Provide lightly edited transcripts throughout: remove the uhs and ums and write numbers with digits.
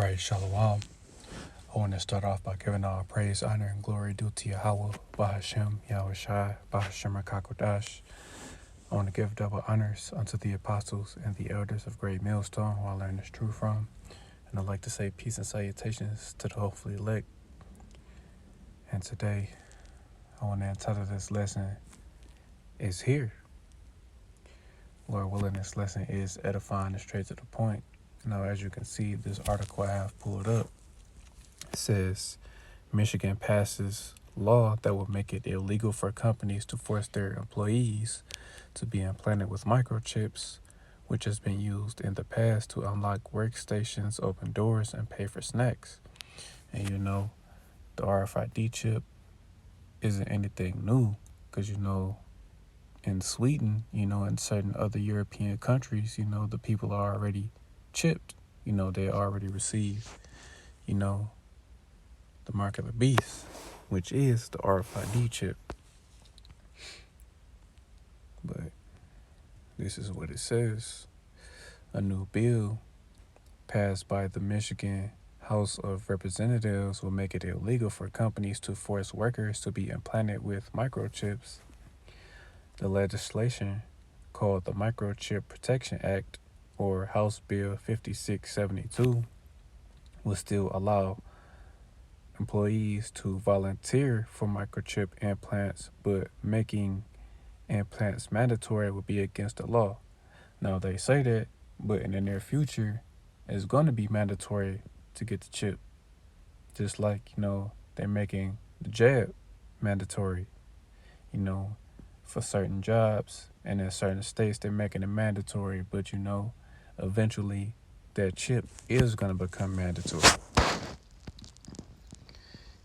Right, Shalom. I want to start off by giving all praise, honor, and glory due to Yahweh, Bahashem, Yahweh Shai, Bahashem Rakakodash. I want to give double honors unto the apostles and the elders of Great Millstone who I learned this truth from. And I'd like to say peace and salutations to the hopefully elect. And today, I want to entitle this lesson, Is Here. Lord willing, this lesson is edifying and straight to the point. Now, as you can see, this article I have pulled up, it says, Michigan passes law that will make it illegal for companies to force their employees to be implanted with microchips, which has been used in the past to unlock workstations, open doors, and pay for snacks. And the RFID chip isn't anything new because, in Sweden, in certain other European countries, the people are already chipped. They already receive, the mark of the beast, which is the RFID chip. But this is what it says. A new bill passed by the Michigan House of Representatives will make it illegal for companies to force workers to be implanted with microchips. The legislation, called the Microchip Protection Act, or House Bill 5672, will still allow employees to volunteer for microchip implants, but making implants mandatory would be against the law. Now, they say that, but in the near future, it's going to be mandatory to get the chip. Just like, they're making the jab mandatory, for certain jobs. And in certain states, they're making it mandatory. But, eventually that chip is going to become mandatory.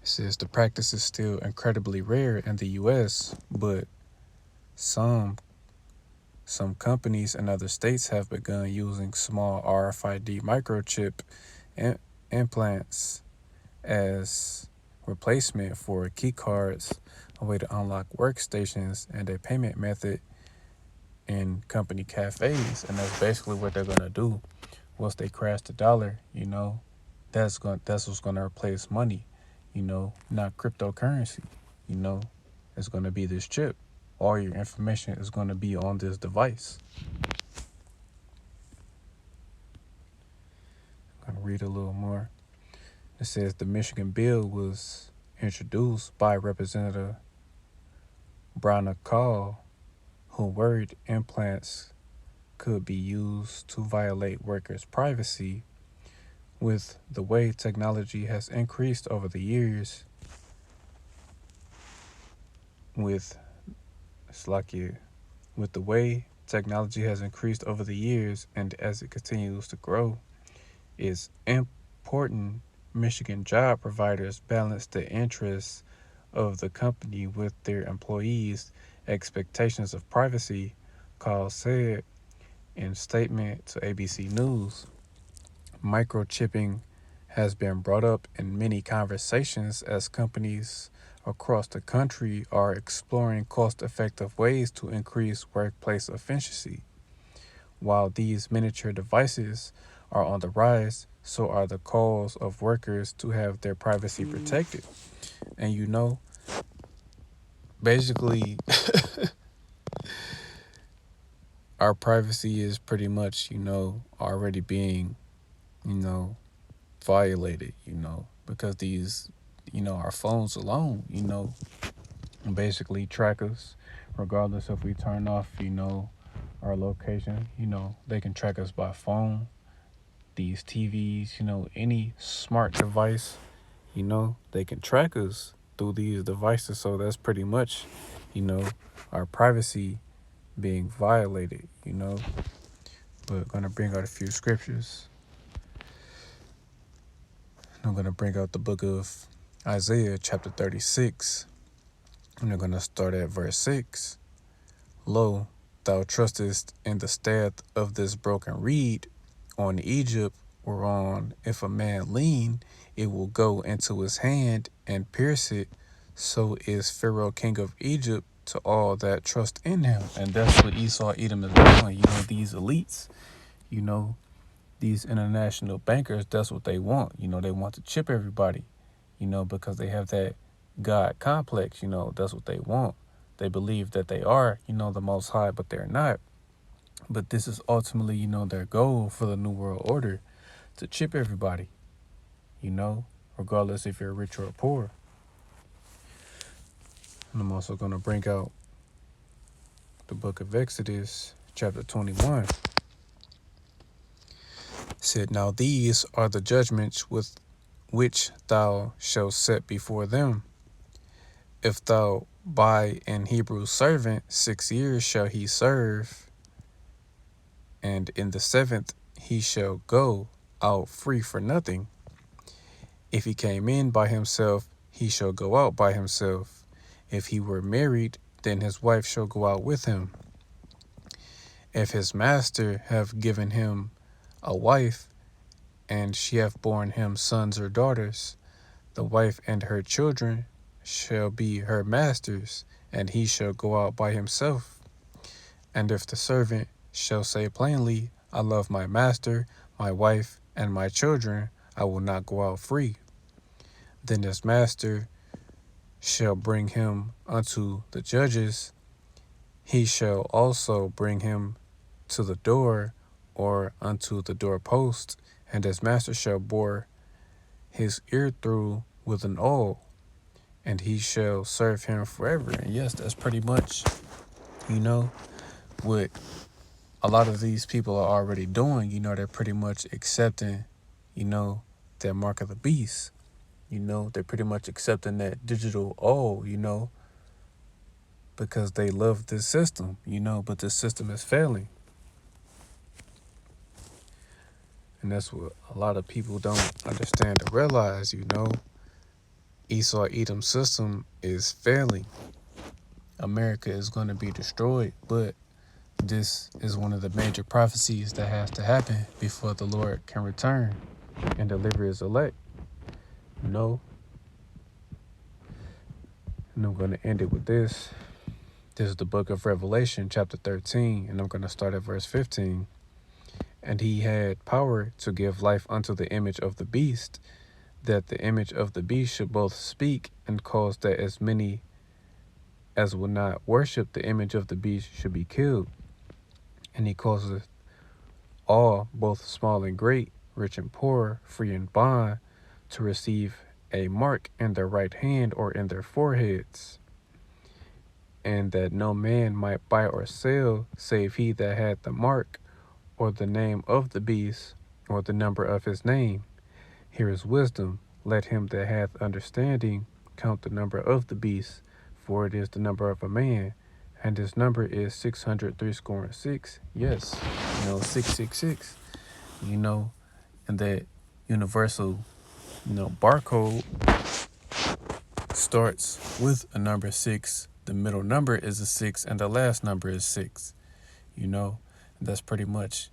It says the practice is still incredibly rare in the U.S., but some companies in other states have begun using small RFID microchip implants as replacement for key cards, a way to unlock workstations, and a payment method in company cafes. And that's basically what they're going to do. Once they crash the dollar, that's what's going to replace money, not cryptocurrency. It's going to be this chip. All your information is going to be on this device. I'm going to read a little more. It says the Michigan bill was introduced by Representative Brana Call, who worried implants could be used to violate workers' privacy. With the way technology has increased over the years, with the way technology has increased over the years and as it continues to grow, it's important Michigan job providers balance the interests of the company with their employees' expectations of privacy, Call said in statement to ABC News. Microchipping has been brought up in many conversations as companies across the country are exploring cost-effective ways to increase workplace efficiency. While these miniature devices are on the rise, so are the calls of workers to have their privacy protected. And basically, our privacy is pretty much, already being, violated, because these, our phones alone, basically track us regardless if we turn off, our location. They can track us by phone, these TVs, any smart device, they can track us through these devices. So that's pretty much, our privacy being violated, But going to bring out a few scriptures. I'm going to bring out the book of Isaiah chapter 36. And I'm going to start at verse 6. Lo, thou trustest in the staff of this broken reed, on Egypt, whereon if a man lean, it will go into his hand and pierce it. So is Pharaoh king of Egypt to all that trust in him. And that's what Esau Edom is doing. These elites, these international bankers, that's what they want. They want to chip everybody, because they have that God complex. That's what they want. They believe that they are, the Most High, but they're not. But this is ultimately, their goal for the New World Order, to chip everybody, regardless if you're rich or poor. And I'm also going to bring out the book of Exodus, chapter 21. It said, "Now these are the judgments with which thou shalt set before them. If thou buy an Hebrew servant, 6 years shall he serve, and in the 7th he shall go out free for nothing. If he came in by himself, he shall go out by himself. If he were married, then his wife shall go out with him. If his master have given him a wife, and she hath borne him sons or daughters, the wife and her children shall be her master's, and he shall go out by himself. And if the servant shall say plainly, I love my master, my wife, and my children, I will not go out free. Then his master shall bring him unto the judges. He shall also bring him to the door or unto the doorpost, and his master shall bore his ear through with an awl, and he shall serve him forever." And yes, that's pretty much, what a lot of these people are already doing. They're pretty much accepting, that mark of the beast. They're pretty much accepting that digital awl, because they love this system, but this system is failing. And that's what a lot of people don't understand or realize, Esau Edom system is failing. America is going to be destroyed, but this is one of the major prophecies that has to happen before the Lord can return and deliver his elect. And I'm going to end it with this. This is the book of Revelation, chapter 13, and I'm going to start at verse 15. "And he had power to give life unto the image of the beast, that the image of the beast should both speak and cause that as many as would not worship the image of the beast should be killed. And he causeth all, both small and great, rich and poor, free and bond, to receive a mark in their right hand or in their foreheads, and that no man might buy or sell, save he that had the mark, or the name of the beast, or the number of his name. Here is wisdom. Let him that hath understanding count the number of the beast, for it is the number of a man, and his number is 666. Yes, 666. And that universal, barcode starts with a number 6. The middle number is a 6, and the last number is 6. That's pretty much,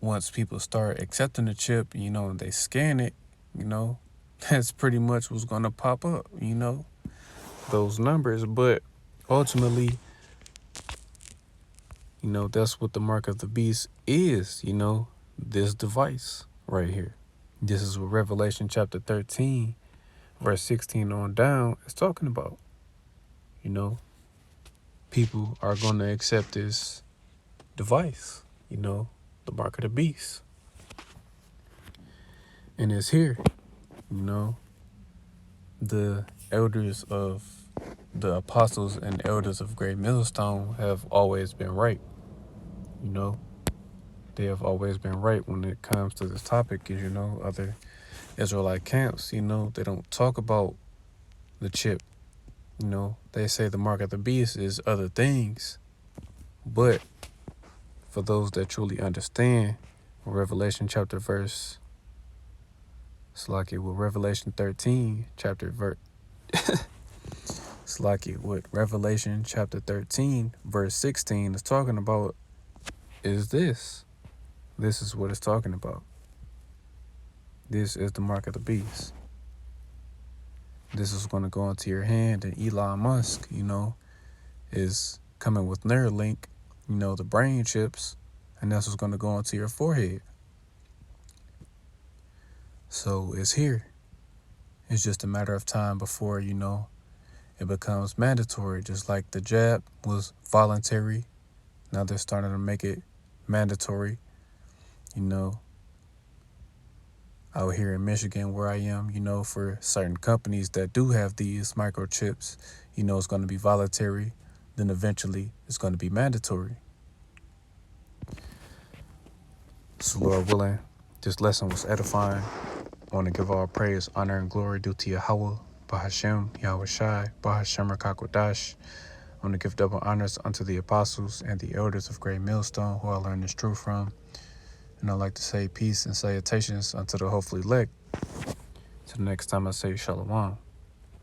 once people start accepting the chip, and they scan it, that's pretty much what's going to pop up, those numbers. But ultimately, that's what the mark of the beast is, this device right here. This is what Revelation chapter 13, verse 16 on down is talking about. People are going to accept this device, the mark of the beast. And it's here, the elders of the apostles and elders of Great Millstone have always been right. They have always been right when it comes to this topic. Other Israelite camps, they don't talk about the chip. They say the mark of the beast is other things. But for those that truly understand, Revelation 13 chapter what Revelation chapter 13 verse 16 is talking about is this. This is what it's talking about. This is the mark of the beast. This is going to go into your hand, and Elon Musk, is coming with Neuralink, the brain chips, and that's what's going to go onto your forehead. So it's here. It's just a matter of time before, it becomes mandatory. Just like the jab was voluntary, now they're starting to make it mandatory. Out here in Michigan where I am, for certain companies that do have these microchips, it's going to be voluntary. Then eventually it's going to be mandatory. So Lord willing, this lesson was edifying. I want to give all praise, honor, and glory due to Yahweh, Bahashem, Yahweh Shai, Bahashem Rakakwadash. I want to give double honors unto the apostles and the elders of Great Millstone who I learned this truth from. And I'd like to say peace and salutations unto the hopefully elect. Till the next time I say Shalom.